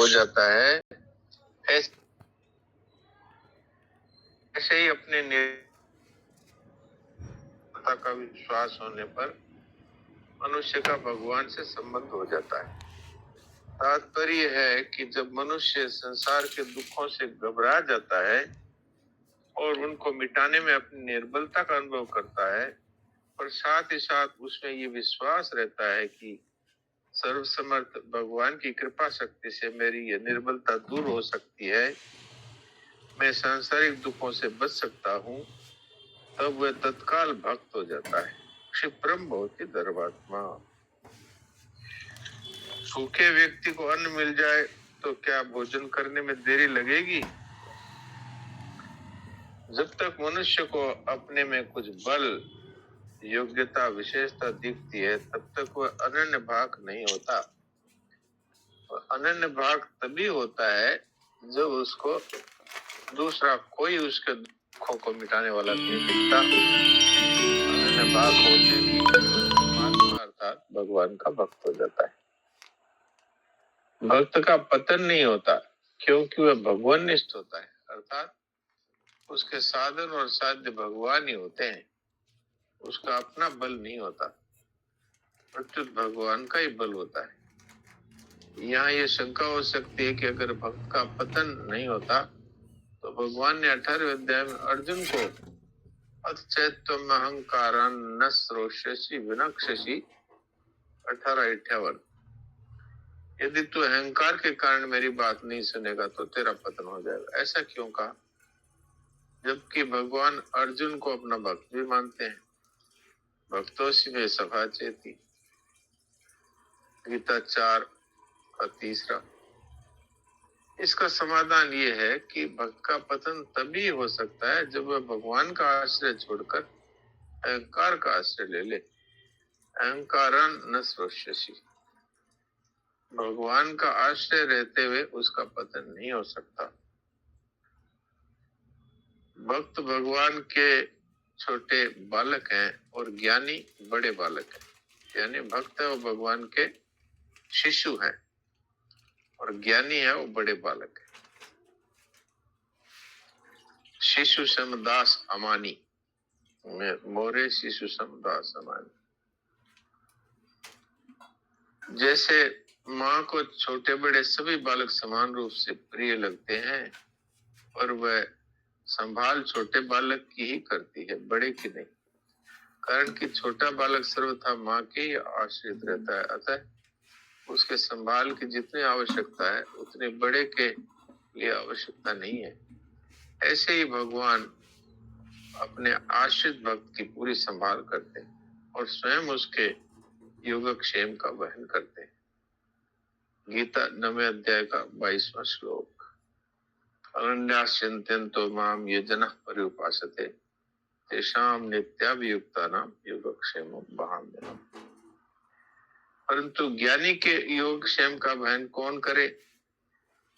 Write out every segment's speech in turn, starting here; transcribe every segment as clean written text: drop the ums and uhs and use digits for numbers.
हो जाता है, ऐसे ही अपने निर्भरता का विश्वास होने पर मनुष्य का भगवान से संबंध हो जाता है। तात्पर्य है कि जब मनुष्य संसार के दुखों से घबरा जाता है और उनको मिटाने में अपनी निर्बलता का अनुभव करता है, और साथ ही साथ उसमें ये विश्वास रहता है कि सर्वसमर्थ भगवान की कृपा शक्ति से मेरी ये निर्बलता दूर हो सकती है, मैं सांसारिक दुखों से बच सकता हूँ, तब वह तत्काल भक्त हो जाता है। क्षिप्रम भवति धर्मात्मा। भूखे व्यक्ति को अन्न मिल जाए तो क्या भोजन करने में देरी लगेगी? जब तक मनुष्य को अपने में कुछ बल, योग्यता, विशेषता दिखती है, तब तक वह अनन्य भाग नहीं होता। अनन्य भाग तभी होता है जब उसको दूसरा कोई उसके दुखों को मिटाने वाला नहीं दिखता। अनन्य भाग होते ही परमात्मा अर्थात भगवान का भक्त हो जाता है। भक्त का पतन नहीं होता क्योंकि वह भगवान निष्ठ होता है, अर्थात उसके साधन और साध्य भगवान ही होते हैं, उसका अपना बल नहीं होता, प्रत्युत भगवान का ही बल होता है। यहाँ ये शंका हो सकती है कि अगर भक्त का पतन नहीं होता तो भगवान ने 18वें अध्याय में अर्जुन को अचैत्वम अहंकारान न श्रोष्यसि विनक्ष्यसि 18:58, यदि तू अहंकार के कारण मेरी बात नहीं सुनेगा तो तेरा पतन हो जाएगा। ऐसा क्यों कहा, जबकि भगवान अर्जुन को अपना भक्त भी मानते हैं। भक्तों में सभा चेती, गीता 4:3। इसका समाधान ये है कि भक्त का पतन तभी हो सकता है जब वह भगवान का आश्रय छोड़कर अहंकार का आश्रय ले ले। अहंकारन न श्रोष्यसि, भगवान का आश्रय रहते हुए उसका पतन नहीं हो सकता। भक्त भगवान के छोटे बालक हैं और ज्ञानी बड़े बालक हैं। यानी भक्त है वो भगवान के शिशु हैं और ज्ञानी है वो बड़े बालक है। शिशु समदास अमानी, मोरे शिशु समदास अमानी। जैसे माँ को छोटे बड़े सभी बालक समान रूप से प्रिय लगते हैं और वह संभाल छोटे बालक की ही करती है, बड़े की नहीं, कारण कि छोटा बालक सर्वथा माँ के ही आश्रित रहता है, अतः उसके संभाल की जितनी आवश्यकता है उतने बड़े के लिए आवश्यकता नहीं है। ऐसे ही भगवान अपने आश्रित भक्त की पूरी संभाल करते हैं और स्वयं उसके योगक्षेम का वहन करते हैं। गीता 9वें अध्याय का 22वां श्लोक। अनन्याश्चिन्तयन्तो माम ये जनः पर्युपासते तेषां नित्याभियुक्तानां योगक्षेमं वहाम्यहम्। परंतु ज्ञानी के योगक्षेम का वहन कौन करे?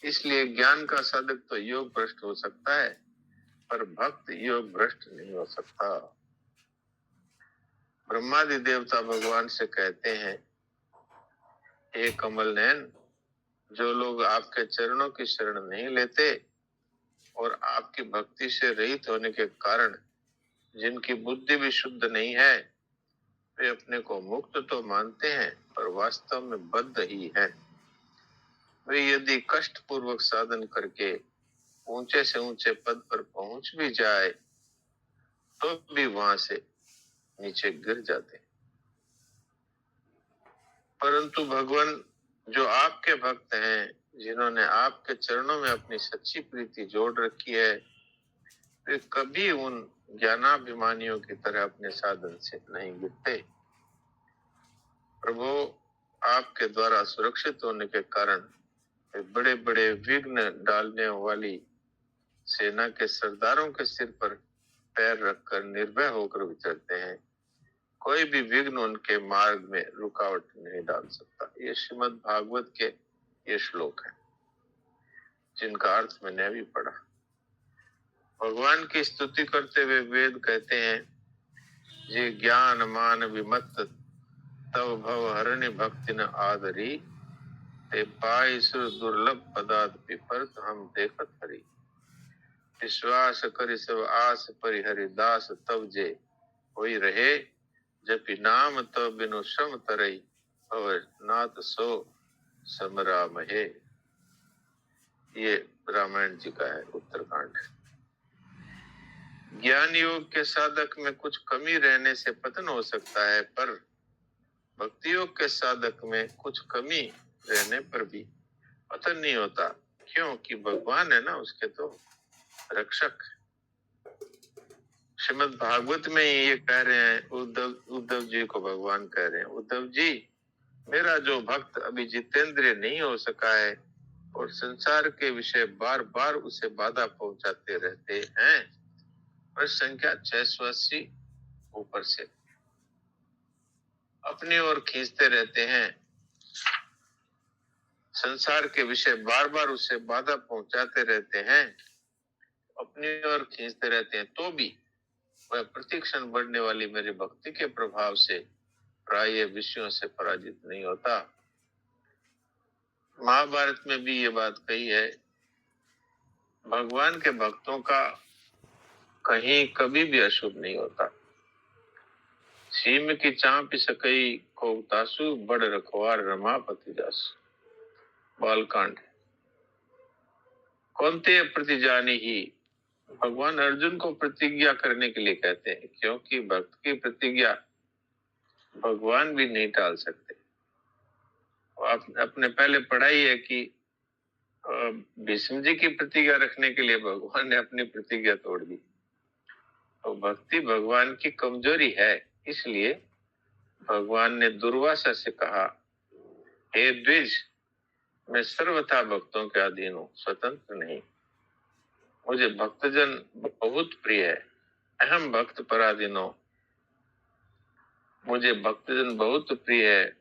इसलिए ज्ञान का साधक तो योग भ्रष्ट हो सकता है, पर भक्त योग भ्रष्ट नहीं हो सकता। ब्रह्मादि देवता भगवान से कहते हैं, हे कमल नयन, जो लोग आपके चरणों की शरण नहीं लेते और आपकी भक्ति से रहित होने के कारण जिनकी बुद्धि भी शुद्ध नहीं है, वे अपने को मुक्त तो मानते हैं पर वास्तव में बद्ध ही हैं। वे यदि कष्ट पूर्वक साधन करके ऊंचे से ऊंचे पद पर पहुंच भी जाए तो भी वहां से नीचे गिर जाते। परंतु भगवान जो आपके भक्त हैं, जिन्होंने आपके चरणों में अपनी सच्ची प्रीति जोड़ रखी है, वे कभी उन ज्ञानाभिमानियों की तरह अपने साधन से नहीं गिरते। प्रभु आपके द्वारा सुरक्षित होने के कारण वे बड़े बड़े विघ्न डालने वाली सेना के सरदारों के सिर पर पैर रखकर निर्भय होकर विचरते हैं। कोई भी विघ्न उनके मार्ग में रुकावट नहीं डाल सकता। ये श्रीमद् भागवत के ये श्लोक है जिनका अर्थ मैंने अभी पढ़ा। भगवान की स्तुति करते हुए वेद कहते हैं, जे ज्ञान मान विमत्त तव भव हरणी भक्ति न आदरी ते पाई सुर दुर्लभ पदार्थ विपर्त हम देखत हरि। विश्वास करि सब आस परिहरि दास तब जे होई रहे। जपि नाम तब बिनु श्रम तरई भव नाथ सो समराम है। ये रामायण जी का है उत्तरकांड। ज्ञान योग के साधक में कुछ कमी रहने से पतन हो सकता है, पर भक्ति योग के साधक में कुछ कमी रहने पर भी पतन नहीं होता। क्योंकि भगवान है ना उसके तो रक्षक। श्रीमद् भागवत में ये कह रहे हैं, उद्धव जी को भगवान कह रहे हैं, उद्धव जी मेरा जो भक्त अभी जितेंद्रिय नहीं हो सका है और संसार के विषय बार बार उसे बाधा पहुंचाते रहते हैं, पर संख्या 680 ऊपर से अपनी ओर खींचते रहते हैं, संसार के विषय बार बार उसे बाधा पहुंचाते रहते हैं, अपनी ओर खींचते रहते हैं, तो भी वह प्रतिक्षण बढ़ने वाली मेरी भक्ति के प्रभाव से प्राय विषयों से पराजित नहीं होता। महाभारत में भी ये बात कही है, भगवान के भक्तों का कहीं कभी भी अशुभ नहीं होता। सीम की चांप सकई को तासु बड़ रखवार रमापति जासु। बालकांड। कौनते प्रतिजानी ही, भगवान अर्जुन को प्रतिज्ञा करने के लिए कहते हैं, क्योंकि भक्त की प्रतिज्ञा भगवान भी नहीं टाल सकते। आप अपने पहले पढ़ाई है कि भीष्म जी की प्रतिज्ञा रखने के लिए भगवान ने अपनी प्रतिज्ञा तोड़ दी। तो भक्ति भगवान की कमजोरी है, इसलिए भगवान ने दुर्वासा से कहा, हे द्विज, मैं सर्वथा भक्तों के अधीन हूँ, स्वतंत्र नहीं। मुझे भक्तजन बहुत प्रिय है, अहम भक्त पराधीनो। मुझे भक्तजन बहुत प्रिय है,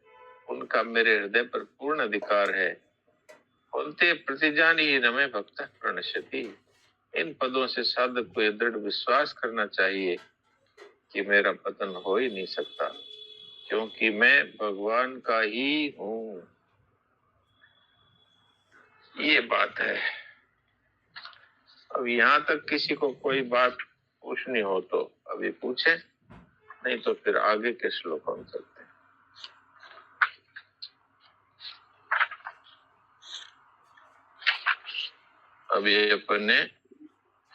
उनका मेरे हृदय पर पूर्ण अधिकार है। उनते प्रतिजानी ही रमे भक्त प्रणश्यति। इन पदों से साधक को यह दृढ़ विश्वास करना चाहिए कि मेरा पतन हो ही नहीं सकता, क्योंकि मैं भगवान का ही हूँ। ये बात है। अब यहाँ तक किसी को कोई बात पूछनी हो तो अभी पूछे, नहीं तो फिर आगे के श्लोक हम चलते हैं। अब ये अपन ने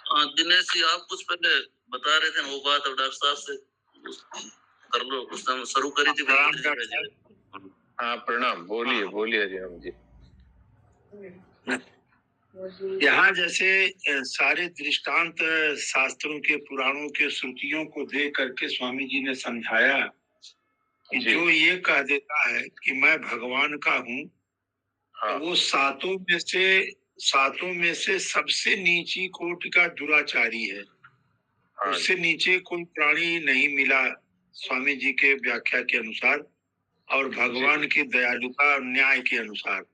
दिनेश जी, आप कुछ पहले बता रहे थे वो बात, अब डॉक्टर साहब से कर लो। उस टाइम शुरू करी थी। हाँ प्रणाम, बोलिए बोलिए राम जी। यहाँ जैसे सारे दृष्टांत शास्त्रों के, पुराणों के, श्रुतियों को देख करके स्वामी जी ने समझाया कि जो ये कह देता है कि मैं भगवान का हूँ, हाँ। वो सातों में से सबसे नीची कोटि का दुराचारी है। हाँ। उससे नीचे कोई प्राणी नहीं मिला स्वामी जी के व्याख्या के अनुसार और भगवान की दयालुता और न्याय के अनुसार।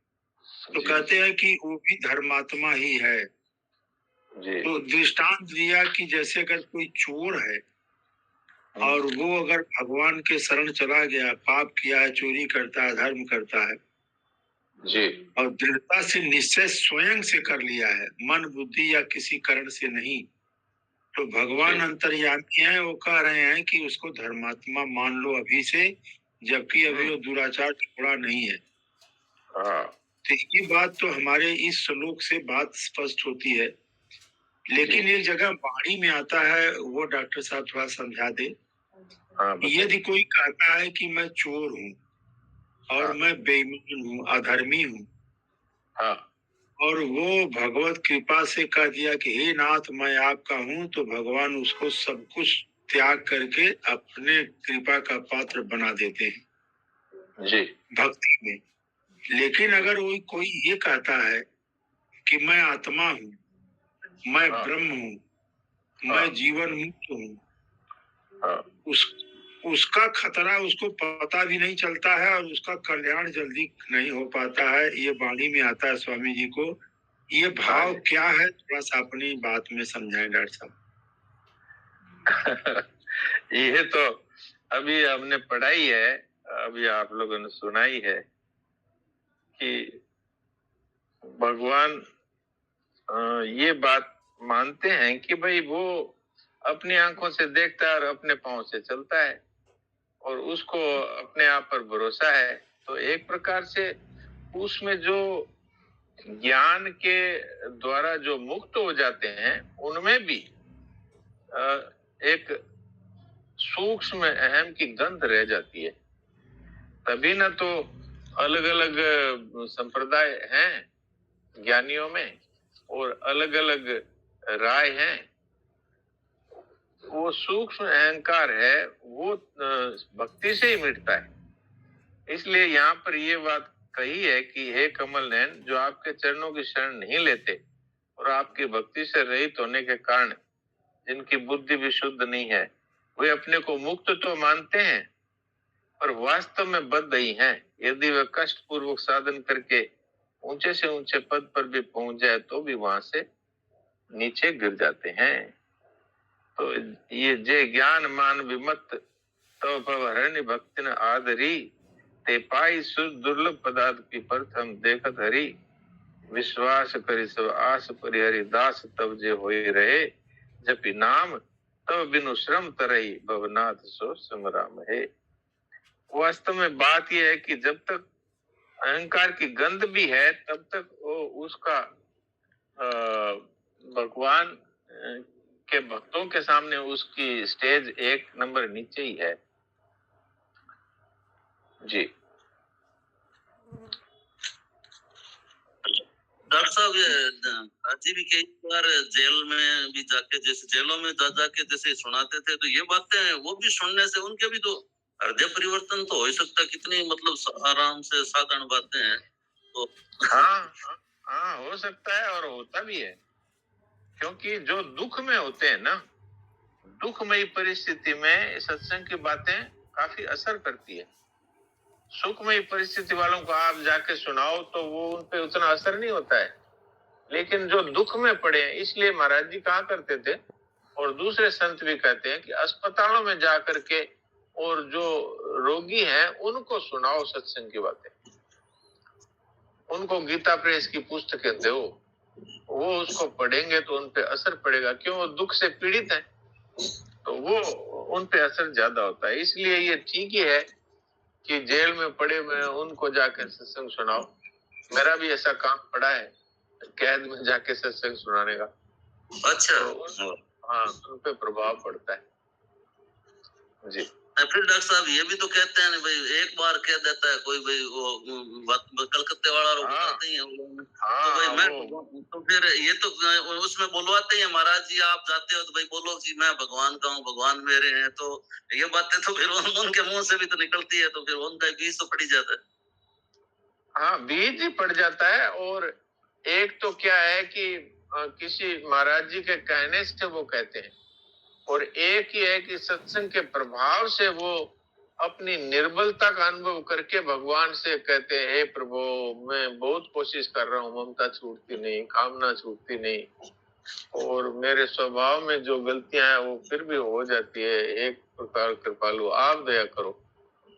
तो कहते हैं कि वो भी धर्मात्मा ही है। तो दृष्टांत दिया कि जैसे अगर कोई चोर है और वो अगर भगवान के शरण चला गया, पाप किया है, चोरी करता है, धर्म करता है जी, और दृढ़ता से निश्चय स्वयं से कर लिया है, मन बुद्धि या किसी कारण से नहीं, तो भगवान अंतर्यामी है। वो कह रहे हैं कि उसको धर्मात्मा मान लो अभी से, जबकि अभी वो दुराचार छोड़ा नहीं है। तो ये बात तो हमारे इस श्लोक से बात स्पष्ट होती है। लेकिन एक जगह वाणी में आता है, वो डॉक्टर साहब थोड़ा समझा दे। यदि कोई कहता है कि मैं चोर हूँ और मैं बेईमान हूँ, अधर्मी हूँ, और वो भगवत कृपा से कह दिया कि हे नाथ मैं आपका हूँ, तो भगवान उसको सब कुछ त्याग करके अपने कृपा का पात्र बना देते हैं जी, भक्ति में। लेकिन अगर वो कोई ये कहता है कि मैं आत्मा हूँ, मैं ब्रह्म हूँ, मैं जीवन मुक्त हूँ, उसका खतरा उसको पता भी नहीं चलता है और उसका कल्याण जल्दी नहीं हो पाता है। ये वाणी में आता है स्वामी जी को। ये भाव क्या है, थोड़ा सा अपनी बात में समझाएं डॉक्टर साहब। ये तो अभी हमने पढ़ाई है, अभी आप लोगों ने सुनाई है कि भगवान ये बात मानते हैं कि भाई वो अपनी आंखों से देखता है और अपने पांव से चलता है और उसको अपने आप पर भरोसा है। तो एक प्रकार से उसमें जो ज्ञान के द्वारा जो मुक्त हो जाते हैं उनमें भी एक सूक्ष्म अहम की गंध रह जाती है। तभी ना तो अलग अलग संप्रदाय हैं ज्ञानियों में और अलग अलग राय हैं। वो सूक्ष्म अहंकार है वो भक्ति से ही मिटता है। इसलिए यहाँ पर ये बात कही है कि हे कमल नयन, जो आपके चरणों की शरण नहीं लेते और आपकी भक्ति से रहित होने के कारण जिनकी बुद्धि भी शुद्ध नहीं है, वे अपने को मुक्त तो मानते हैं पर वास्तव में बद्ध ही हैं। यदि वे कष्ट पूर्वक साधन करके ऊंचे से ऊंचे पद पर भी पहुंच जाए तो भी वहां से नीचे गिर जाते हैं। तो ये जे ज्ञान मान विमत तव भव हरण्य भक्ति न आदरी ते पाई सुर दुर्लभ पदार्थ की प्रथम देखत हरि विश्वास करि सब आस परिहरि दास तब जे होई रहे जपि नाम तब बिनु श्रम तरई भवनाथ सो समराम है। वास्तव में बात यह है कि जब तक अहंकार की गंध भी है तब तक वो उसका भगवान के भक्तों के सामने उसकी स्टेज एक नंबर नीचे ही है। जी डॉक्टर साहब, ये अजी भी कई बार जेल में भी जाके, जैसे जेलों में जा जाके जैसे सुनाते थे, तो ये बातें वो भी सुनने से उनके भी तो हृदय परिवर्तन तो हो ही सकता। कितनी मतलब आराम से साधारण बातें हैं तो। हाँ हाँ हो सकता है और होता भी है, क्योंकि जो दुख में होते हैं ना, दुखमयी परिस्थिति में सत्संग की बातें काफी असर करती है। सुखमयी परिस्थिति वालों को आप जाके सुनाओ तो वो उन पे उतना असर नहीं होता है, लेकिन जो दुख में पड़े हैं, इसलिए महाराज जी कहा करते थे और दूसरे संत भी कहते हैं कि अस्पतालों में जा करके और जो रोगी हैं उनको सुनाओ सत्संग की बातें, उनको गीता प्रेस की पुस्तकें दो, वो उसको पढ़ेंगे तो उन पे असर पड़ेगा। क्यों? वो दुख से पीड़ित हैं तो वो उन पे असर ज्यादा होता है। इसलिए ये ठीक ही है कि जेल में पड़े हुए उनको जाकर सत्संग सुनाओ। मेरा भी ऐसा काम पड़ा है कैद में जाके सत्संग सुनाने का। अच्छा। तो हाँ, उन पे प्रभाव पड़ता है। जी फिर डॉक्टर साहब ये भी तो कहते हैं भाई, एक बार कह देता है कोई भाई, वो कलकत्ते वाला लोग बताते ही हैं तो भाई मैं तो फिर ये तो उसमें बुलवाते ही हैं, महाराज जी आप जाते हो तो भाई बोलो जी मैं भगवान का हूँ, भगवान मेरे हैं। तो ये बातें तो फिर उनके मुंह से भी तो निकलती है, तो फिर उनका बीज तो पड़ ही जाता है। हाँ, बीज ही पड़ जाता है। और एक तो क्या है कि किसी महाराज जी के कहने से वो कहते हैं, और एक ही है कि सत्संग के प्रभाव से वो अपनी निर्बलता का अनुभव करके भगवान से कहते हैं, हे प्रभु मैं बहुत कोशिश कर रहा हूँ, ममता छूटती नहीं, कामना छूटती नहीं, और मेरे स्वभाव में जो गलतियां हैं वो फिर भी हो जाती है, एक प्रकार कृपालु आप दया करो।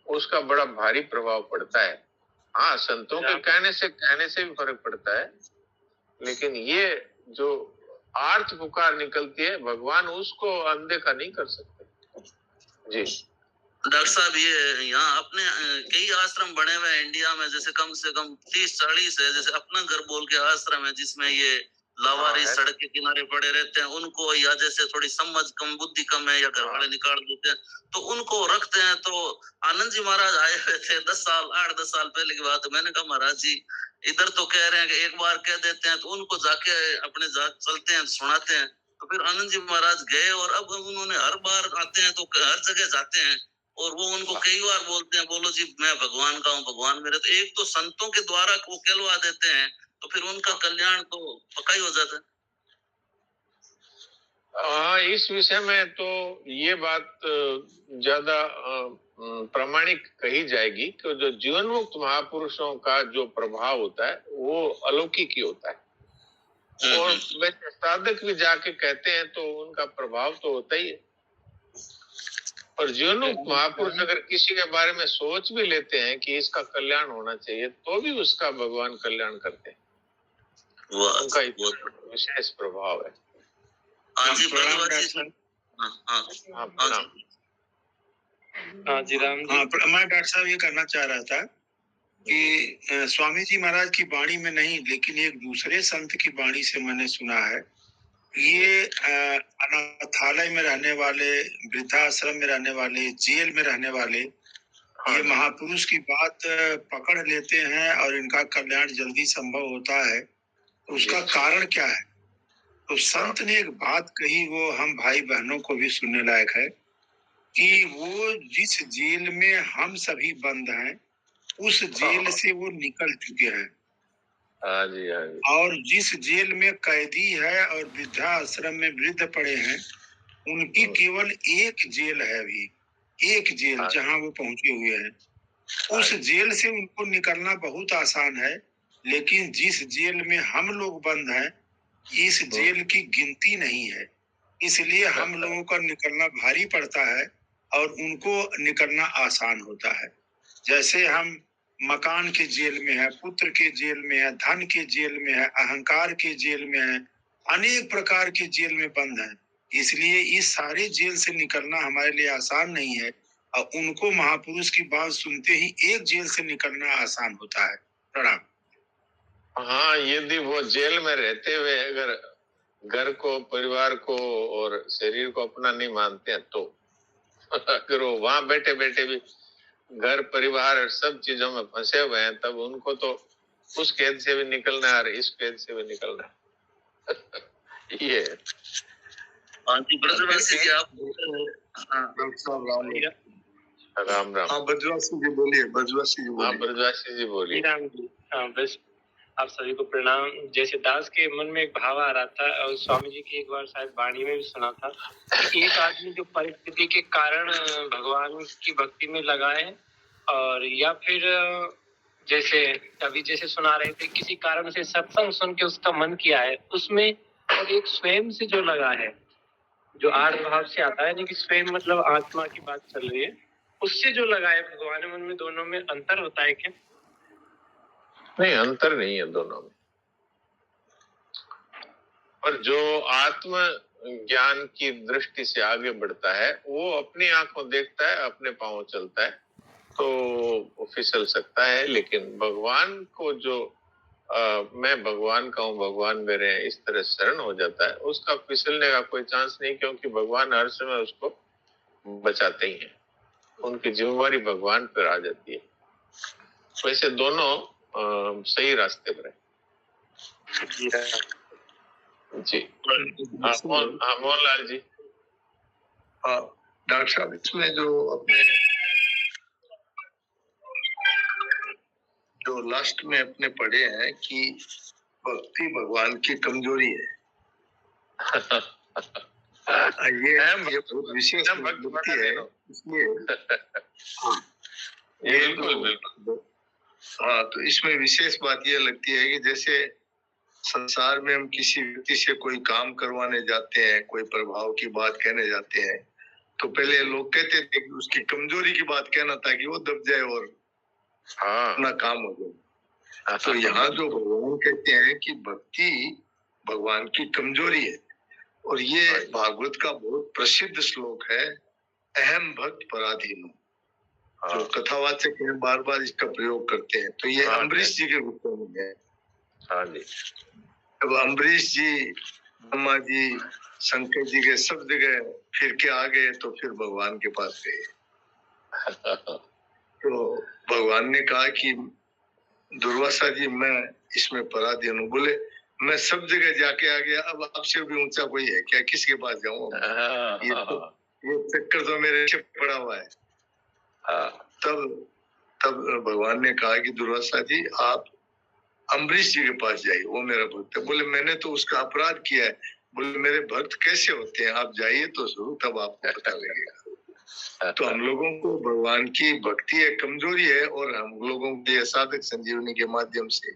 उसका बड़ा भारी प्रभाव पड़ता है। हाँ, संतों के कहने से भी फर्क पड़ता है, लेकिन ये जो आर्थ पुकार निकलती है, भगवान उसको अनदेखा नहीं कर सकते। जी डॉक्टर साहब, ये यहाँ अपने कई आश्रम बने हुए हैं इंडिया में, जैसे कम से कम 30-40 है। जैसे अपना घर बोल के आश्रम है जिसमें ये लावारी सड़क के किनारे पड़े रहते हैं, उनको या जैसे थोड़ी समझ कम, बुद्धि कम है या घर वाले निकाल देते हैं तो उनको रखते हैं। तो आनंद जी महाराज आए हुए थे 8-10 साल पहले की बात है। मैंने कहा महाराज जी इधर तो कह रहे हैं कि एक बार कह देते हैं, तो उनको जाके अपने चलते हैं, सुनाते हैं। तो फिर आनंद जी महाराज गए और अब उन्होंने हर बार आते हैं तो हर जगह जाते हैं और वो उनको कई बार बोलते हैं, बोलो जी मैं भगवान का हूँ, भगवान मेरे। तो एक तो संतों के द्वारा वो कहलवा देते हैं तो फिर उनका कल्याण तो पक्का ही हो जाता है। हाँ, इस विषय में तो ये बात ज्यादा प्रामाणिक कही जाएगी कि जो जीवन मुक्त महापुरुषों का जो प्रभाव होता है वो अलौकिक ही होता है। और वैसे साधक भी जाके कहते हैं तो उनका प्रभाव तो होता ही है। और जीवन मुक्त महापुरुष अगर किसी के बारे में सोच भी लेते हैं कि इसका कल्याण होना चाहिए तो भी उसका भगवान कल्याण करते हैं। उनका विशेष प्रभाव है। हाँ जी, प्रणाम ब्रजवासी डॉक्टर। जी। हाँ हाँ हाँ, हाँ जी। हाँ जी राम जी। हाँ, मैं डॉक्टर साहब ये करना चाह रहा था कि स्वामी जी महाराज की वाणी में नहीं, लेकिन एक दूसरे संत की वाणी से मैंने सुना है। ये अनाथालय में रहने वाले, वृद्धाश्रम में रहने वाले, जेल में रहने वाले, ये महापुरुष की बात पकड़ लेते हैं और इनका कल्याण जल्दी संभव होता है। उसका कारण क्या है? तो संत ने एक बात कही, वो हम भाई बहनों को भी सुनने लायक है, कि वो जिस जेल में हम सभी बंद हैं, उस जेल से वो निकल चुके हैं। हाँ जी, हाँ जी। और जिस जेल में कैदी है और वृद्धाश्रम में वृद्ध पड़े हैं, उनकी केवल एक जेल है अभी, एक जेल जहां वो पहुंचे हुए हैं। उस जेल से उनको निकलना बहुत आसान है, लेकिन जिस जेल में हम लोग बंद हैं, इस जेल की गिनती नहीं है। इसलिए हम लोगों का निकलना भारी पड़ता है और उनको निकलना आसान होता है। जैसे हम मकान के जेल में है, पुत्र के जेल में है, धन के जेल में है, अहंकार के जेल में है, अनेक प्रकार के जेल में बंद हैं। इसलिए इस सारे जेल से निकलना हमारे लिए आसान नहीं है, और उनको महापुरुष की बात सुनते ही एक जेल से निकलना आसान होता है। प्रणाम। हाँ, यदि वो जेल में रहते हुए अगर घर को, परिवार को और शरीर को अपना नहीं मानते हैं, तो अगर वो वहां बैठे बैठे भी घर, परिवार और सब चीजों में फंसे हुए हैं, तब उनको तो उस कैद से भी निकलना है और इस कैद से भी निकलना है। ये हाँ जी, ब्रजवासी जी आप। हाँ डॉक्टर साहब राम राम। हाँ, ब्रजवासी जी बोलिए, ब्रजवासी जी हाँ, बोलिए। ब्रजवासी जी बोलिए। राम जी। हाँ, बस आप सभी को प्रणाम। जैसे दास के मन में एक भाव आ रहा था, और स्वामी जी की एक बार शायद वाणी में भी सुना था कि एक आदमी जो परिस्थिति के कारण भगवान की भक्ति में लगा है, और या फिर जैसे अभी जैसे सुना रहे थे, किसी कारण से सत्संग सुन के उसका मन किया है उसमें, और एक स्वयं से जो लगा है, जो आर्त भाव से आता है, लेकिन स्वयं मतलब आत्मा की बात चल रही है, उससे जो लगा है भगवान मन में, दोनों में अंतर होता है क्या? नहीं, अंतर नहीं है दोनों में। पर जो आत्म ज्ञान की दृष्टि से आगे बढ़ता है, वो अपनी आंखों देखता है, अपने पांव चलता है, तो फिसल सकता है। लेकिन भगवान को जो मैं भगवान का हूँ, भगवान मेरे हैं, इस तरह शरण हो जाता है, उसका फिसलने का कोई चांस नहीं, क्योंकि भगवान हर समय उसको बचाते ही हैं। उनकी जिम्मेवारी भगवान पर आ जाती है। वैसे दोनों सही रास्ते पर है। जी। मोहनलाल जी। हाँ डॉक्टर साहब, इसमें जो अपने जो लास्ट में अपने पढ़े हैं कि भक्ति भगवान की कमजोरी है, ये बहुत विशेष भक्ति है, इसलिए बिल्कुल। हाँ, तो इसमें विशेष बात ये लगती है कि जैसे संसार में हम किसी व्यक्ति से कोई काम करवाने जाते हैं, कोई प्रभाव की बात कहने जाते हैं, तो पहले लोग कहते थे कि उसकी कमजोरी की बात कहना ताकि वो दब जाए और अपना काम हो जाए। तो यहाँ जो भगवान कहते हैं कि भक्ति भगवान की कमजोरी है, और ये भागवत का बहुत प्रसिद्ध श्लोक है, अहम भक्त पराधीन, जो कथावाचक हैं बार बार इसका प्रयोग करते हैं। तो ये अम्बरीश जी के रूप में है। हाँ जी। अब अम्बरीश जी, ब्रह्मा जी, शंकर जी के सब जगह फिर के आ गए, तो फिर भगवान के पास गए। तो भगवान ने कहा कि दुर्वासा जी, मैं इसमें पराधीन हूँ। बोले मैं सब जगह जाके आ गया, अब आपसे भी ऊंचा कोई है क्या? किसके पास जाऊँ? ये चक्कर तो मेरे से पड़ा हुआ है। तब भगवान ने कहा कि दुर्वासा जी, आप अम्बरीश जी के पास जाइए, वो मेरा भक्त है। बोले मैंने तो उसका अपराध किया है। बोले मेरे भक्त कैसे होते हैं? आप जाइए तो जरूर, तब आपको पता लगेगा। तो हम लोगों को भगवान की भक्ति एक कमजोरी है, और हम लोगों के साधक संजीवनी के माध्यम से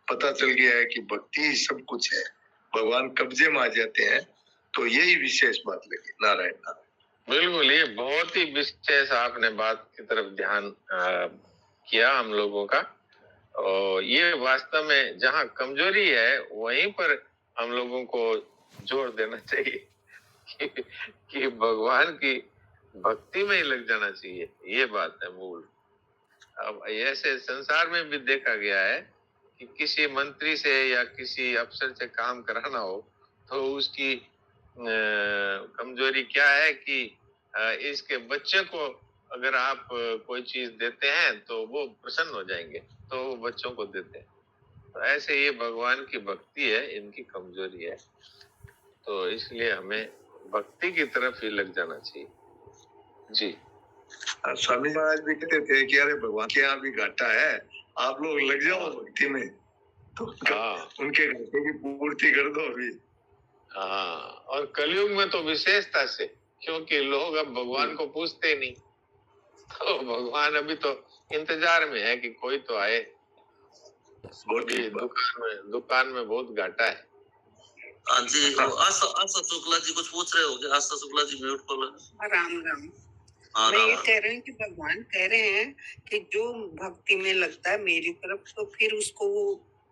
पता चल गया है कि भक्ति सब कुछ है, भगवान कब्जे में आ जाते हैं। तो यही विशेष बात लगी। नारायण नारायण। बिल्कुल, ये बहुत ही विशेष आपने बात की तरफ ध्यान किया हम लोगों का। और ये वास्तव में जहाँ कमजोरी है वहीं पर हम लोगों को जोर देना चाहिए कि भगवान की भक्ति में ही लग जाना चाहिए। ये बात है मूल। अब ऐसे संसार में भी देखा गया है कि किसी मंत्री से या किसी अफसर से काम कराना हो तो उसकी कमजोरी क्या है कि इसके बच्चे को अगर आप कोई चीज देते हैं तो वो प्रसन्न हो जाएंगे, तो वो बच्चों को देते हैं। तो ऐसे ये भगवान की भक्ति है, इनकी कमजोरी है। तो इसलिए हमें भक्ति की तरफ ही लग जाना चाहिए। जी स्वामी महाराज भी कहते थे कि अरे भगवान के यहाँ भी घाटा है, आप लोग लग जाओ भक्ति में, तो उनके घाटे की पूर्ति कर दो अभी। हाँ, और कलयुग में तो विशेषता से, क्योंकि लोग अब भगवान को पूछते नहीं, तो भगवान अभी तो इंतजार में है कि कोई तो आए। दुकान में बहुत घाटा है। हाँ जी, आशा शुक्ला जी कुछ पूछ रहे हो क्या? आशा शुक्ला जी म्यूट कर लो। राम राम। मैं ये कह रही हूँ कि भगवान कह रहे हैं कि जो भक्ति में लगता है मेरी तरफ, तो फिर उसको वो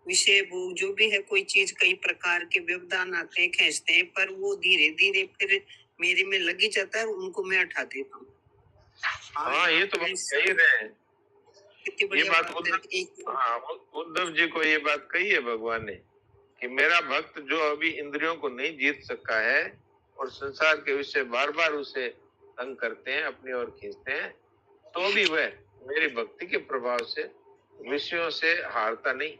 विषय वो जो भी है, कोई चीज कई प्रकार के व्यवधान आते हैं, खींचते हैं, पर वो धीरे धीरे फिर मेरे में लगी जाता है, उनको मैं हटा देता हूँ। हाँ, ये तो बात कही रहे हैं। ये बात उद्धव जी को ये बात कही है भगवान ने कि मेरा भक्त जो अभी इंद्रियों को नहीं जीत सका है और संसार के विषय बार बार उसे तंग करते हैं, अपनी ओर खींचते हैं, तो भी वह मेरी भक्ति के प्रभाव से विषयों से हारता नहीं,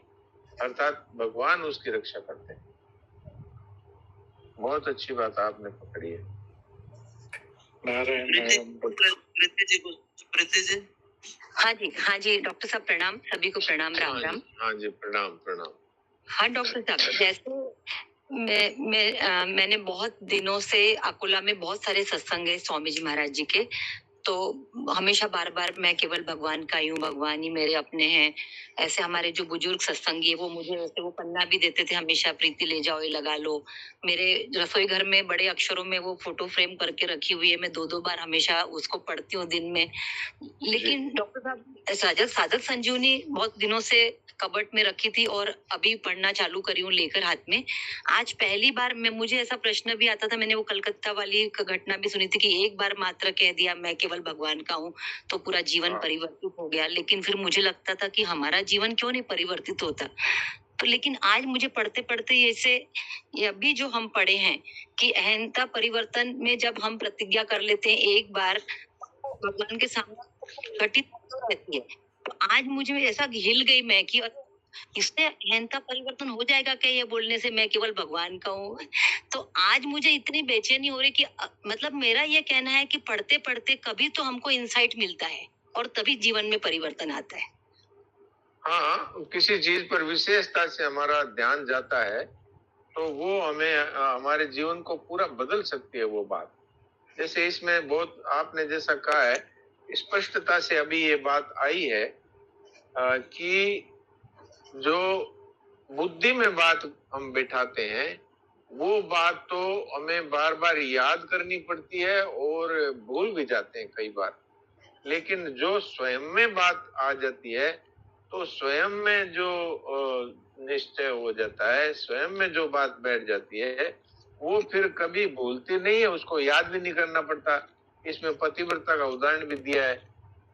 अर्थात भगवान उसकी रक्षा करते हैं। बहुत अच्छी बात आपने पकड़ी है। प्रीति जी। हाँ जी डॉक्टर साहब प्रणाम, सभी को प्रणाम। राम राम। हाँ जी प्रणाम। हाँ डॉक्टर साहब, जैसे मैंने बहुत दिनों से अकोला में बहुत सारे सत्संग है स्वामी जी महाराज जी के, तो हमेशा बार बार मैं केवल भगवान का ही हूँ, भगवान ही मेरे अपने हैं। ऐसे हमारे जो बुजुर्ग सत्संगी है वो मुझे वैसे वो पन्ना भी देते थे हमेशा, प्रीति ले जाओ ये लगा लो। मेरे रसोई घर में बड़े अक्षरों में वो फोटो फ्रेम करके रखी हुई है, मैं 2-2 बार हमेशा उसको पढ़ती हूँ दिन में। लेकिन डॉक्टर साहब, साधक संजीवनी बहुत दिनों से कबर्ट में रखी थी और अभी पढ़ना चालू करी हूँ लेकर हाथ में। आज पहली बार मुझे ऐसा प्रश्न भी आता था, मैंने वो कलकत्ता वाली घटना भी सुनी थी कि एक बार मात्र कह दिया मैं केवल भगवान का हूँ तो पूरा जीवन परिवर्तित हो गया। लेकिन फिर मुझे लगता था कि हमारा जीवन क्यों नहीं परिवर्तित होता। तो लेकिन आज मुझे पढ़ते पढ़ते ये अभी जो हम पढ़े हैं कि अहंता परिवर्तन में जब हम प्रतिज्ञा कर लेते हैं एक बार भगवान के सामने घटित रहती है, तो आज मुझे ऐसा हिल गई मैं कि इससे अहंता परिवर्तन हो जाएगा क्या ये बोलने से मैं केवल भगवान का हूँ। तो आज मुझे इतनी बेचैनी हो रही कि मतलब मेरा ये कहना है कि पढ़ते पढ़ते कभी तो हमको इंसाइट मिलता है और तभी जीवन में परिवर्तन आता है। हाँ, किसी चीज पर विशेषता से हमारा ध्यान जाता है तो वो हमें हमारे जीवन को पूरा बदल सकती है वो बात। जैसे इसमें बहुत आपने जैसा कहा है स्पष्टता से अभी ये बात आई है कि जो बुद्धि में बात हम बैठाते हैं वो बात तो हमें बार बार याद करनी पड़ती है और भूल भी जाते हैं कई बार। लेकिन जो स्वयं में बात आ जाती है तो स्वयं में जो निश्चय हो जाता है, स्वयं में जो बात बैठ जाती है वो फिर कभी भूलती नहीं है, उसको याद भी नहीं करना पड़ता। इसमें पतिव्रता का उदाहरण भी दिया है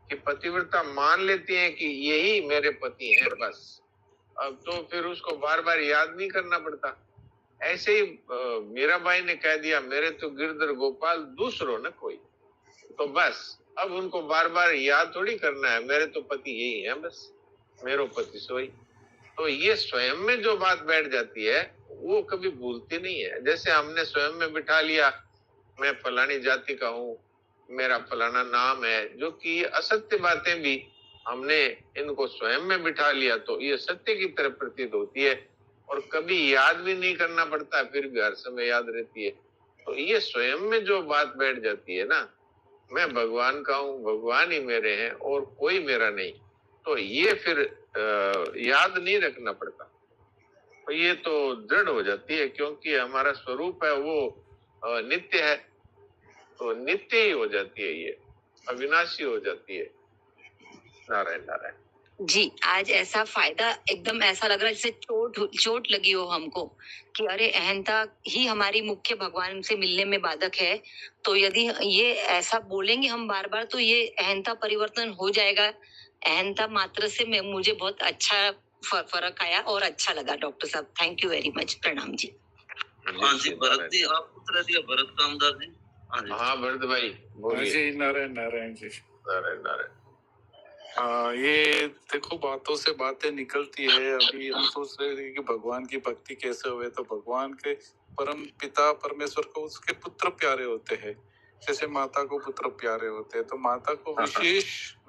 कि पतिव्रता मान लेती है कि यही मेरे पति हैं बस, अब तो फिर उसको बार बार याद नहीं करना पड़ता। ऐसे ही मीराबाई ने कह दिया मेरे तो गिरधर गोपाल दूसरो न कोई, तो बस अब उनको बार बार याद थोड़ी करना है, मेरे तो पति यही है बस, मेरो पति सोई। तो ये स्वयं में जो बात बैठ जाती है वो कभी भूलती नहीं है। जैसे हमने स्वयं में बिठा लिया मैं फलानी जाति का हूँ, मेरा फलाना नाम है, जो कि असत्य बातें भी हमने इनको स्वयं में बिठा लिया तो ये सत्य की तरफ प्रतीत होती है और कभी याद भी नहीं करना पड़ता, फिर भी हर समय याद रहती है। तो ये स्वयं में जो बात बैठ जाती है ना, मैं भगवान का हूँ, भगवान ही मेरे हैं और कोई मेरा नहीं, तो ये फिर याद नहीं रखना पड़ता। तो ये तो दृढ़ हो जाती है क्योंकि हमारा स्वरूप है वो नित्य है, तो नित्य ही हो जाती है, ये अविनाशी हो जाती है। नारायण नारायण। जी, आज ऐसा फायदा एकदम ऐसा लग रहा है जैसे चोट लगी हो हमको कि अरे अहंता ही हमारी मुख्य भगवान से मिलने में बाधक है। तो यदि ये ऐसा बोलेंगे हम बार-बार तो ये अहंता परिवर्तन हो जाएगा। अहंता मात्र से मैं मुझे बहुत अच्छा फ़र्क आया और अच्छा लगा डॉक्टर साहब। Thank you very much. प्रणाम जी। हाँ जी, भरत जी आप पूछ दिया, भरत कामदार जी। हाँ जी। हाँ भरत भाई हाँ बोलिए। जी, नारायण नारायण जी। नारायण नारायण। हाँ, ये देखो बातों से बातें निकलती है। अभी हम सोच रहे थे कि भगवान की भक्ति कैसे हुए, तो भगवान के परम पिता परमेश्वर को उसके पुत्र प्यारे होते हैं, जैसे माता को पुत्र प्यारे होते हैं। तो माता को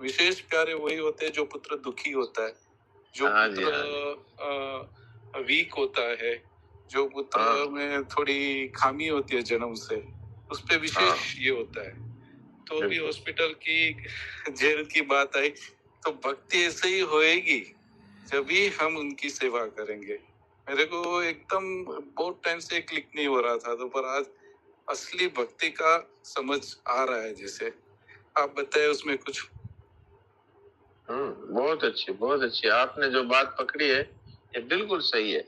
विशेष प्यारे वही होते हैं जो पुत्र दुखी होता है, जो हाँ जी, पुत्र वीक होता है, जो पुत्र हाँ। में थोड़ी खामी होती है जन्म से, उस पे विशेष ये होता है। तो अभी बिल्कुल। हॉस्पिटल की जेल की बात आई, तो भक्ति ऐसे ही होएगी जब भी हम उनकी सेवा करेंगे। मेरे को एकदम बहुत टाइम से क्लिक नहीं हो रहा था, तो पर आज असली भक्ति का समझ आ रहा है। जैसे आप बताए उसमें कुछ। बहुत अच्छी आपने जो बात पकड़ी है ये बिल्कुल सही है।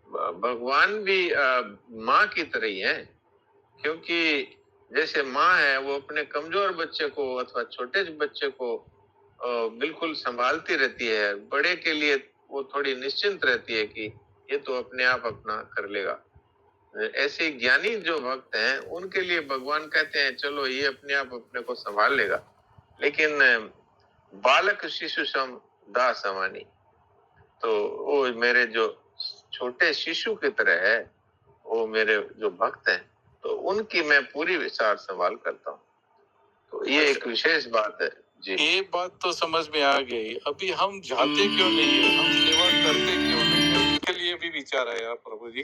भगवान भी माँ की तरह ही है, क्योंकि जैसे माँ है वो अपने कमजोर बच्चे को अथवा छोटे बच्चे को बिल्कुल संभालती रहती है। बड़े के लिए वो थोड़ी निश्चिंत रहती है कि ये तो अपने आप अपना कर लेगा। ऐसे ज्ञानी जो भक्त हैं उनके लिए भगवान कहते हैं चलो ये अपने आप अपने को संभाल लेगा। लेकिन बालक शिशु सम दास समानी, तो वो मेरे जो छोटे शिशु की तरह है, वो मेरे जो भक्त हैं, तो उनकी मैं पूरी विचार संभाल करता हूँ। तो ये एक विशेष बात है जी। ये बात तो समझ में आ गई। अभी हम जाते क्यों नहीं है, हम सेवा करते क्यों नहीं है, उसके लिए भी विचार आया प्रभु जी।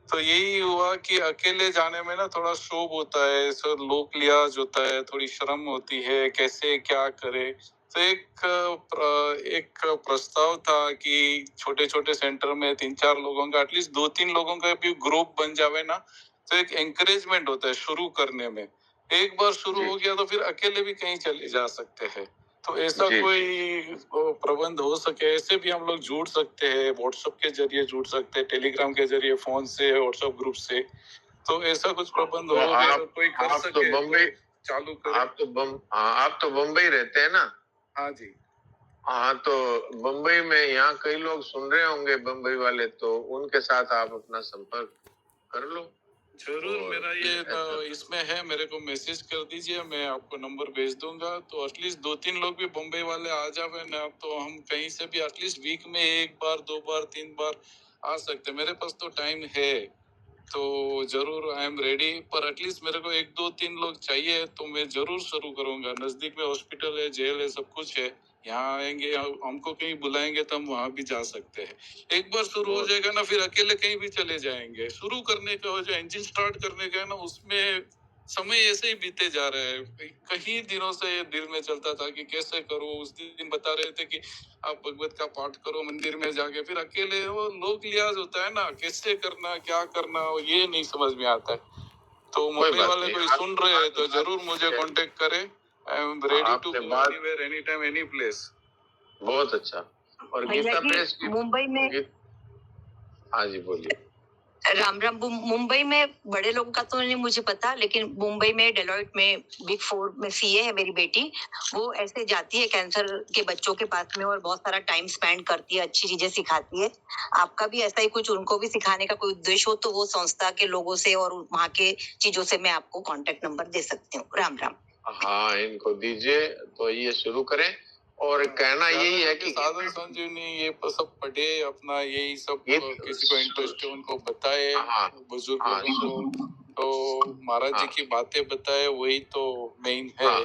तो यही हुआ कि अकेले जाने में ना थोड़ा शोभ होता है, लोक लिहाज होता है, थोड़ी शर्म होती है, कैसे क्या करे। तो एक प्रस्ताव था कि छोटे छोटे सेंटर में 3-4 लोगों का, एटलीस्ट 2-3 लोगों का भी ग्रुप बन जावे ना, तो एक एंकरेजमेंट होता है शुरू करने में। एक बार शुरू हो गया तो फिर अकेले भी कहीं चले जा सकते हैं। तो ऐसा कोई प्रबंध हो सके, ऐसे भी हम लोग जुड़ सकते हैं, व्हाट्सएप के जरिए जुड़ सकते हैं, टेलीग्राम के जरिए, फोन से, व्हाट्सएप ग्रुप से। तो ऐसा कुछ प्रबंध हो गया तो कोई कर सके तो बम्बई चालू करे। आप तो बम्बई रहते हैं ना? हाँ जी। हाँ, तो बम्बई में यहाँ कई लोग सुन रहे होंगे बम्बई वाले, तो उनके साथ आप अपना संपर्क कर लो। जरूर, मेरा ये इसमें है, मेरे को मैसेज कर दीजिए, मैं आपको नंबर भेज दूंगा। तो एटलीस्ट 2-3 लोग भी बम्बई वाले आ जावे ना, तो हम कहीं से भी एटलीस्ट वीक में 1 बार 2 बार 3 बार आ सकते। मेरे पास तो टाइम है, तो जरूर आई एम रेडी। पर एटलीस्ट मेरे को 1-2-3 लोग चाहिए, तो मैं जरूर शुरू करूंगा। नजदीक में हॉस्पिटल है, जेल है, सब कुछ है। यहाँ आएंगे, हमको कहीं बुलाएंगे तो हम वहां भी जा सकते हैं। एक बार शुरू हो जाएगा ना, फिर अकेले कहीं भी चले जाएंगे। शुरू करने का जो इंजन स्टार्ट करने का है ना, उसमें समय ऐसे ही बीते जा रहा है। कई दिनों से दिल में चलता था कि कैसे करूं। उस दिन बता रहे थे कि आप भगवत का पाठ करो मंदिर में जाके, फिर अकेले वो लोक लिहाज होता है ना, कैसे करना क्या करना ये नहीं समझ में आता है। तो मुंबई वाले कोई सुन रहे हैं तो जरूर मुझे कांटेक्ट करें। I am ready to go anywhere, any time, any place. बहुत अच्छा। और गीता प्रेस मुंबई में, हाँ जी बोलिए। राम राम। मुंबई में बड़े लोगों का तो नहीं मुझे पता, लेकिन मुंबई में डेलॉइट में बिग 4 में सीए है मेरी बेटी। वो ऐसे जाती है कैंसर के बच्चों के पास में और बहुत सारा टाइम स्पेंड करती है, अच्छी चीजें सिखाती है। आपका भी ऐसा ही कुछ उनको भी सिखाने का कोई उद्देश्य हो तो वो संस्था के लोगों से और वहाँ के चीजों से मैं आपको कॉन्टेक्ट नंबर दे सकती हूँ। राम राम। हाँ, इनको दीजिए तो ये शुरू करें। और कहना यही है कि साधन संजीवनी ये सब पढ़े, अपना यही सब किसी को इंटरेस्ट है उनको बताए, बुजुर्ग लोगों को तो महाराज जी की बातें बताए, वही तो मेन है।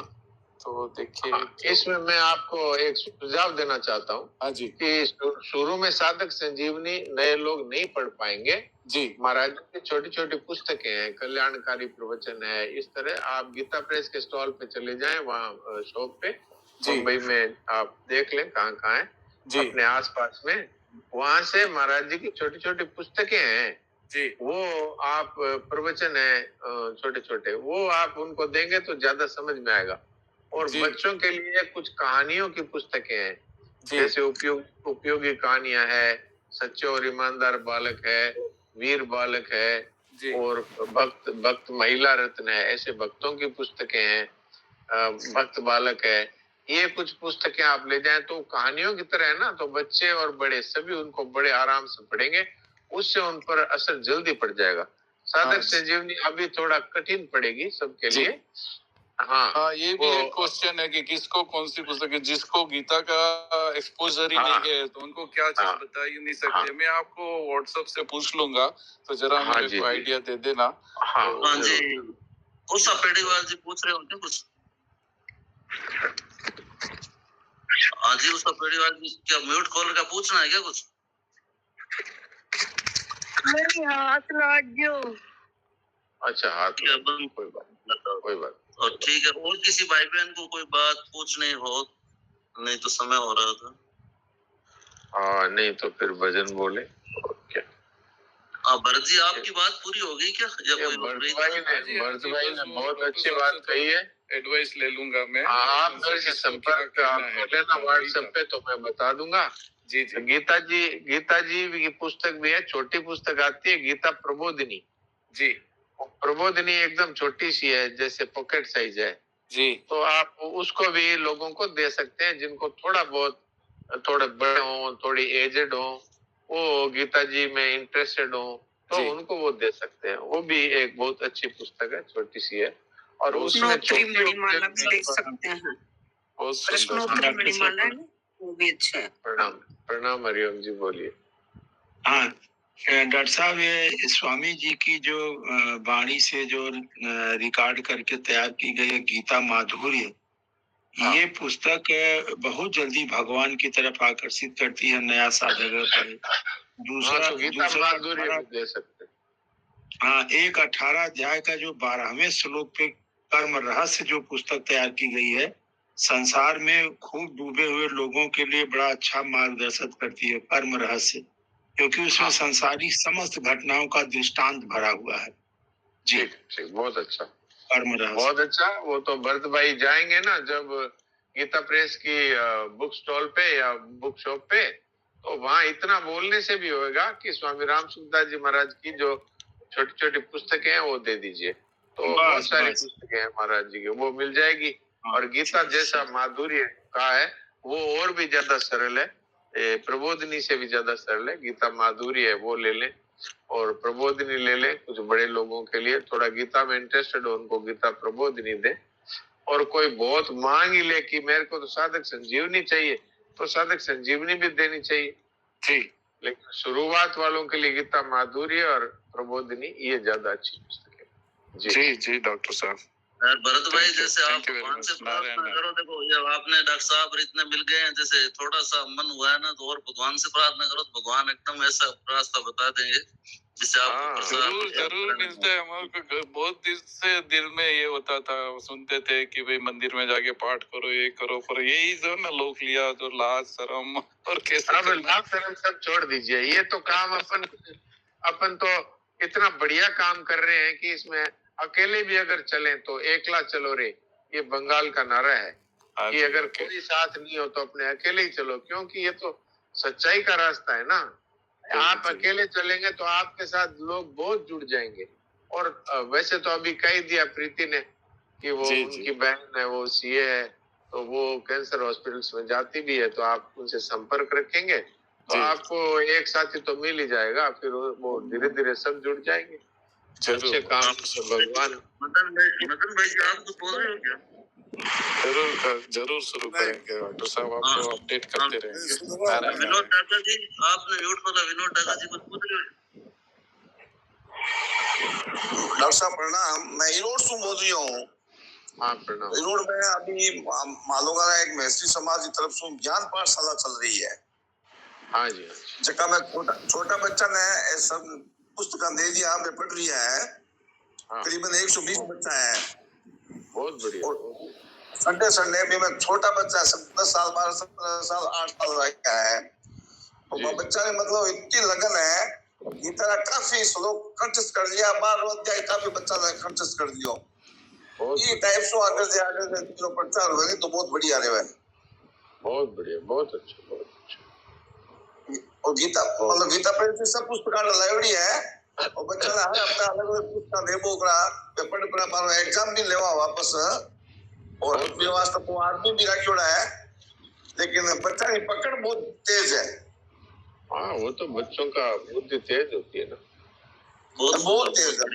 तो देखिए, इसमें मैं आपको एक सुझाव देना चाहता हूँ। हाँ जी। कि शुरू में साधक संजीवनी नए लोग नहीं पढ़ पाएंगे जी। महाराज की छोटी छोटी पुस्तकें हैं, कल्याणकारी प्रवचन है, इस तरह आप गीता प्रेस के स्टॉल पे चले जाएं, वहाँ शॉप पे मुंबई में आप देख लें कहाँ कहाँ है अपने आसपास में। वहां से महाराज जी की छोटी छोटी पुस्तकें हैं जी, वो आप प्रवचन है छोटे छोटे, वो आप उनको देंगे तो ज्यादा समझ में आएगा। और बच्चों के लिए कुछ कहानियों की पुस्तकें हैं जैसे उपयोगी कहानियां है, सच्चे और ईमानदार बालक है, वीर बालक है और भक्त महिला रत्न है, ऐसे भक्तों की पुस्तकें हैं, भक्त बालक है। ये कुछ पुस्तकें आप ले जाएं तो कहानियों की तरह है ना, तो बच्चे और बड़े सभी उनको बड़े आराम से पढ़ेंगे, उससे उन पर असर जल्दी पड़ जाएगा। साधक संजीवनी अभी थोड़ा कठिन पड़ेगी सबके लिए। हाँ, ये भी एक क्वेश्चन है कि किसको कौन सी पुस्तक है, जिसको गीता का एक्सपोजर ही नहीं है तो उनको क्या चीज बता ही नहीं सकते। मैं आपको व्हाट्सएप से पूछ लूंगा, तो जरा मेरे को आइडिया दे देना। हाँ जी, उषा पेड़ीवाल जी पूछ रहे होंगे कुछ। हाँ जी, उषा पेड़ीवाल जी, क्या म्यूट खोल कर पूछना है क्या कुछ? नहीं, हाथ लाट जो। अच्छा, हाथ कोई बात। और ठीक है, और किसी भाई बहन को कोई बात पूछनी हो? नहीं तो समय हो रहा था। हाँ, नहीं तो फिर भजन बोले और क्या। भरत जी, आपकी बात पूरी हो गई क्या? भरत भाई ने बहुत अच्छी बात कही है। एडवाइस ले लूंगा मैं। आप मेरे से संपर्क आप लेना व्हाट्सएप पे, तो मैं बता दूंगा। जी। गीता जी की पुस्तक भी है, छोटी पुस्तक आती है, गीता प्रबोधिनी जी। प्रबोधिनी एकदम छोटी सी है, जैसे पॉकेट साइज है जी। तो आप उसको भी लोगों को दे सकते हैं, जिनको थोड़े बड़े हो, थोड़ी एजेड हो, वो गीता जी में इंटरेस्टेड हो, तो उनको वो दे सकते हैं। वो भी एक बहुत अच्छी पुस्तक है, छोटी सी है, और उसमें मणिमाला भी देख सकते हैं। प्रश्नोत्तरी मणिमाला है, वो भी अच्छा है। प्रणाम हरिओम जी, बोलिए। हाँ डॉक्टर साहब, ये स्वामी जी की जो वाणी से जो रिकॉर्ड करके तैयार की गई है गीता माधुर्य, ये पुस्तक बहुत जल्दी भगवान की तरफ आकर्षित करती है नया साधक पर। दूसरा दे सकते। हाँ, एक 18 अध्याय का जो 12वें श्लोक पे कर्म रहस्य जो पुस्तक तैयार की गई है, संसार में खूब डूबे हुए लोगों के लिए बड़ा अच्छा मार्गदर्शन करती है कर्म रहस्य, क्योंकि उसमें संसारी समस्त घटनाओं का दृष्टांत भरा हुआ है जी। ठीक, बहुत अच्छा, कर्म रहस्य बहुत अच्छा। वो तो भरत भाई जाएंगे ना जब गीता प्रेस की बुक स्टॉल पे या बुक शॉप पे, तो वहाँ इतना बोलने से भी होगा कि स्वामी राम सुखदास जी महाराज की जो छोटी छोटी पुस्तकें हैं वो दे दीजिए, तो बहुत सारी पुस्तकें हैं महाराज जी की, वो मिल जाएगी। और गीता जैसा माधुर्य का है वो और भी ज्यादा सरल है, प्रबोधिनी से भी ज्यादा सरल है। गीता माधुर्य है वो ले लें और प्रबोधिनी ले लें। कुछ बड़े लोगों के लिए थोड़ा गीता में इंटरेस्टेड हो, उनको गीता प्रबोधिनी दे। और कोई बहुत मांग ही ले कि मेरे को तो साधक संजीवनी चाहिए, तो साधक संजीवनी भी देनी चाहिए ठीक। लेकिन शुरुआत वालों के लिए गीता माधुर्य और प्रबोधिनी ये ज्यादा अच्छी पुस्तक है जी। जी डॉक्टर साहब। भरत भाई, जैसे आप भगवान से प्रार्थना करो, देखो जब आपने डॉक्टर साहब इतने मिल गए हैं, जैसे थोड़ा सा मन हुआ है ना, तो और भगवान से प्रार्थना करो तो भगवान एकदम ऐसा रास्ता बता देंगे जिससे आपको जरूर मिलता है। हमारे को बहुत दिन से दिल में ये होता था, सुनते थे कि भाई मंदिर में जाके पाठ करो, ये करो, पर यही जो ना लोक लिया, जो लाज शर्म और कैसे लाज शर्म सब छोड़ दीजिए। ये तो काम अपन तो इतना बढ़िया काम कर रहे हैं कि इसमें अकेले भी अगर चले तो एकला चलो रे, ये बंगाल का नारा है कि अगर कोई साथ नहीं हो तो अपने अकेले ही चलो, क्योंकि ये तो सच्चाई का रास्ता है ना। आप अकेले चलेंगे तो आपके साथ लोग बहुत जुड़ जाएंगे। और वैसे तो अभी कह दिया प्रीति ने कि वो उनकी बहन है, वो सीए है, तो वो कैंसर हॉस्पिटल्स में जाती भी है, तो आप उनसे संपर्क रखेंगे तो आपको एक साथी तो मिल ही जाएगा, फिर वो धीरे धीरे सब जुड़ जाएंगे। अच्छे काम भगवान। मदन भाई जी, आप कुछ बोल रहे हो क्या? जरूर शुरू करेंगे डॉक्टर साहब, आपको अपडेट करते रहेंगे। विनोद डागा जी, आपने म्यूट खोला। विनोद डागा जी कुछ पूछ रहे हो? डॉक्टर साहब प्रणाम, मैं इरोड से बोल रही हूँ। हाँ प्रणाम। इरोड में अभी मालूम है एक मैत्री समाज की तरफ से ज्ञान पाठशाला चल रही है। हाँ जी। जगह में छोटा बच्चा ने सब पुस्तक दे दिया, हमें पढ़ रही है। करीबन 120 बच्चा है। बहुत बढ़िया। संडे भी में छोटा बच्चा 10 साल 12 साल 8 साल का है, तो वो बच्चा ने मतलब इतनी लगन है, गीता काफी श्लोक कंठस्थ कर लिया, 12 अध्याय काफी बच्चा ने कंठस्थ कर दिया। ये टाइप से आगे जो प्रचार हुए तो बहुत बढ़िया रहे। बहुत बढ़िया, बहुत अच्छा, बहुत अच्छा। और गीता मतलब गीता प्रेम से सब पुस्तक लावड़ी है और बच्चा ने हर हफ्ता अलग अलग पुस्तक देवो करा पेपर पर मारो एग्जाम भी लेवा वापस और अपने वास्ते को आदमी भी रखियोड़ा है, लेकिन बच्चा की पकड़ बहुत तेज है। हाँ, वो तो बच्चों का बुद्धि तेज होती है ना, बहुत तेज है।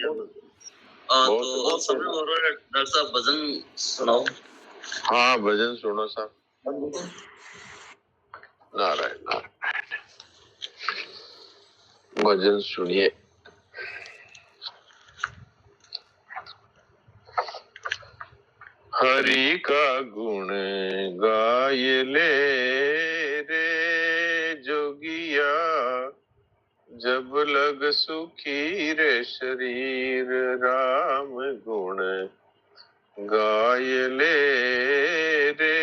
तो समय हो रहा है, डॉक्टर साहब भजन सुनाओ। हाँ, भजन सुनो साहब। नारायण नारायण, भजन सुनिए। हरि का गुण गाय ले रे जोगिया, जब लग सुखी रे शरीर, राम गुण गाय ले रे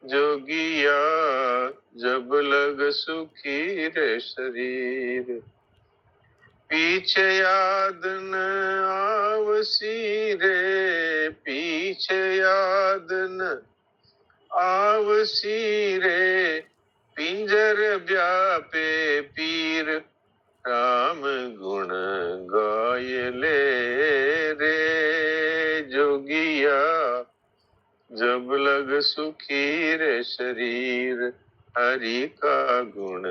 जोगिया, जब लग सुखी रे शरीर। पीछे याद न आवसी रे, पीछे याद न आवसी रे, पिंजर व्यापे पीर, राम गुण गाय ले रे जोगिया, जब लग सुखी रे शरीर, हरि का गुण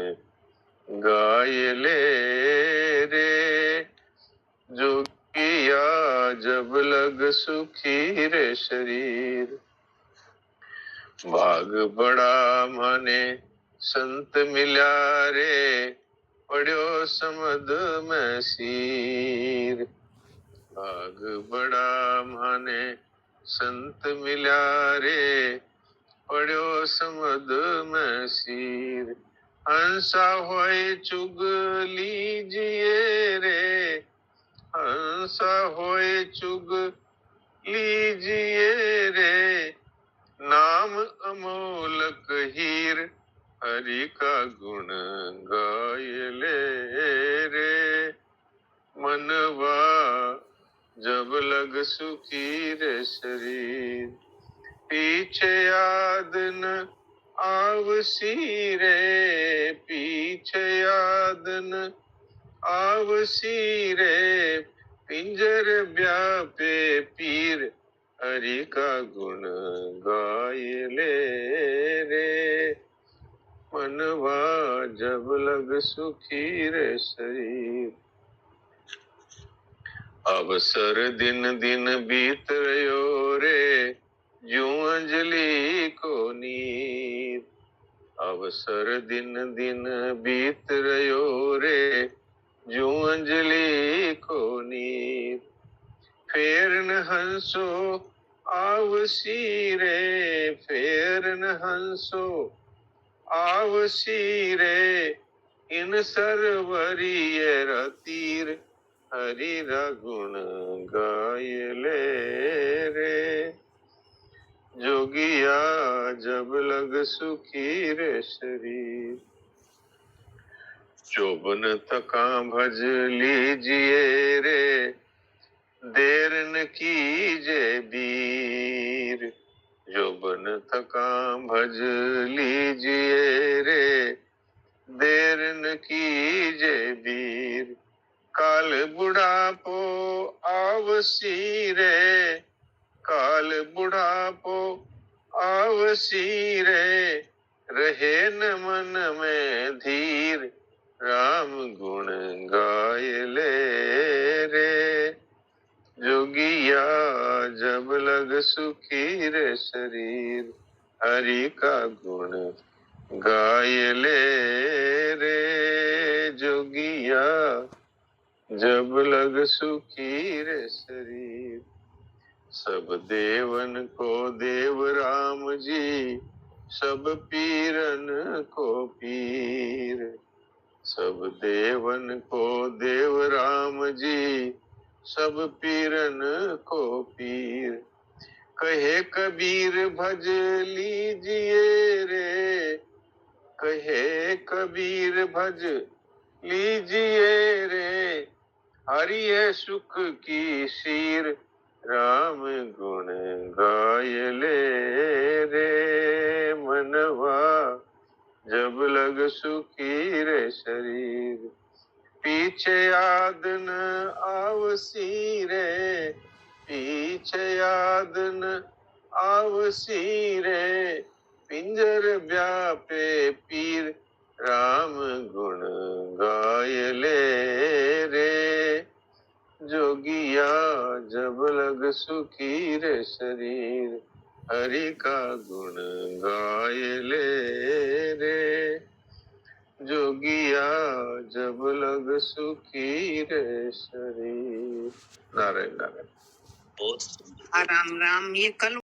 गाय ले रे जोगिया, जब लग सुखी रे शरीर। भाग बड़ा माने संत मिला रे, पढ़्यो समद में सीर। भाग बड़ा माने संत मिला रे, पढ़्यो समद में सीर। हंसा होए चुग लीजिए रे, हंसा होए चुग लीजिए रे, नाम अमोलक हीर, हरि का गुण गाय ले रे मनवा, जब लग सुखी रे शरीर। पीछे याद न आवसी रे, पीछे याद न आवसी रे, पिंजर व्यापे पीर, हरि का गुण गाय ले रे मनवा, जब लग सुखी रे शरीर। अवसर दिन दिन बीत रहो रे, यूं अंजलि को नीर। अवसर दिन दिन बीत रहो रे, यूं अंजलि को नीर। फेर न हंसो आवसी रे, फेर न हंसो आवसी रे, इन सरवरिय रतीर, हरि रा गुण गाय ले रे जोगिया, जब लग सुखी रे शरीर। चोबन तका भज लीजिए रे, देर न कीजे बीर। जोबन तका भज लीजिए रे, देर न कीजे बीर। काल बुढ़ापो आवसी रे, काल बुढ़ापो आवसी रे, रहे न मन में धीर, राम गुण गाय ले रे जोगिया, जब लग सुखी रे शरीर, हरि का गुण गाय ले रे जोगिया, जब लग सुखी रे शरीर। सब देवन को देव राम जी, सब पीरन को पीर। सब देवन को देव राम जी, सब पीरन को पीर। कहे कबीर भज लीजिए रे, कहे कबीर भज लीजिए रे, हरि है सुख की सीर, राम गुण गाय ले रे मनवा, जब लग सुखी रे शरीर। पीछे याद न आवसी रे, पीछे याद न आवसी रे, पिंजर व्यापे पीर। राम गुण गाय ले रे जोगिया, जब लग सुखी रे शरीर। हरि का गुण गाय ले रे जोगिया, जब लग सुखी रे शरीर। नारायण नारायण। बहुत सुंदर। राम राम। ये कल